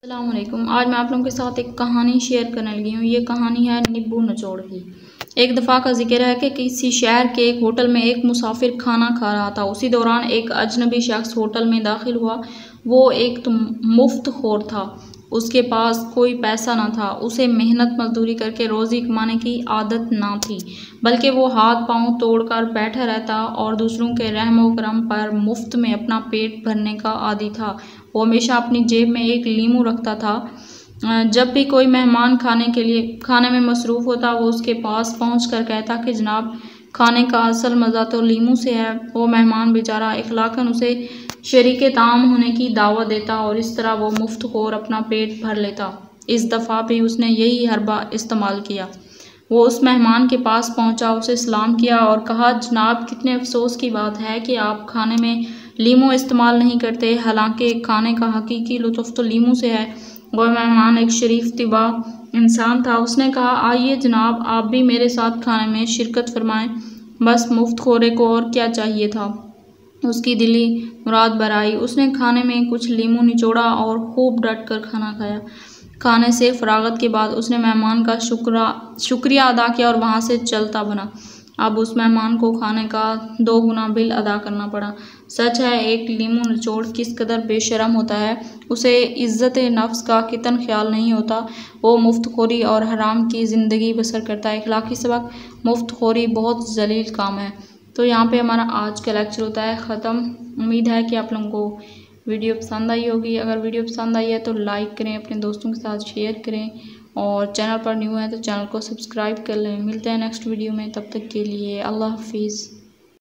अस्सलाम वालेकुम। आज मैं आप लोगों के साथ एक कहानी शेयर करने लगी हूँ। ये कहानी है नींबू निचोड़ की। एक दफ़ा का जिक्र है कि किसी शहर के एक होटल में एक मुसाफिर खाना खा रहा था। उसी दौरान एक अजनबी शख्स होटल में दाखिल हुआ। वो एक तो मुफ्तखोर था। उसके पास कोई पैसा ना था। उसे मेहनत मजदूरी करके रोज़ी कमाने की आदत ना थी, बल्कि वो हाथ पांव तोड़कर बैठा रहता और दूसरों के रहमो करम पर मुफ्त में अपना पेट भरने का आदी था। वो हमेशा अपनी जेब में एक लीमू रखता था। जब भी कोई मेहमान खाने में मसरूफ़ होता, वो उसके पास पहुंचकर कहता कि जनाब, खाने का असल मज़ा तो लीमू से है। वो मेहमान बेचारा इखलाकन उसे शरीके ताम होने की दावत देता और इस तरह वो मुफ्तखोर अपना पेट भर लेता। इस दफ़ा भी उसने यही हरबा इस्तेमाल किया। वो उस मेहमान के पास पहुंचा, उसे सलाम किया और कहा, जनाब, कितने अफसोस की बात है कि आप खाने में लीमू इस्तेमाल नहीं करते, हालांकि खाने का हकीकी लुत्फ़ तो लीमू से है। वह मेहमान एक शरीफ तिबा इंसान था। उसने कहा, आइए जनाब, आप भी मेरे साथ खाने में शिरकत फरमाएं। बस मुफ्तखोरे को और क्या चाहिए था। उसकी दिली मुराद बराई। उसने खाने में कुछ लीमू निचोड़ा और खूब डट कर खाना खाया। खाने से फरागत के बाद उसने मेहमान का शुक्रिया अदा किया और वहाँ से चलता बना। अब उस मेहमान को खाने का 2 गुना बिल अदा करना पड़ा। सच है, एक लीमू निचोड़ किस कदर बेशरम होता है। उसे इज़्ज़त नफ्स का कितन ख्याल नहीं होता। वो मुफ्तखोरी और हराम की ज़िंदगी बसर करता है। इखलाकी सबक, मुफ्तखोरी बहुत जलील काम है। तो यहाँ पे हमारा आज का लेक्चर होता है ख़त्म। उम्मीद है कि आप लोगों को वीडियो पसंद आई होगी। अगर वीडियो पसंद आई है तो लाइक करें, अपने दोस्तों के साथ शेयर करें और चैनल पर न्यू है तो चैनल को सब्सक्राइब कर लें। मिलते हैं नेक्स्ट वीडियो में, तब तक के लिए अल्लाह हाफिज़।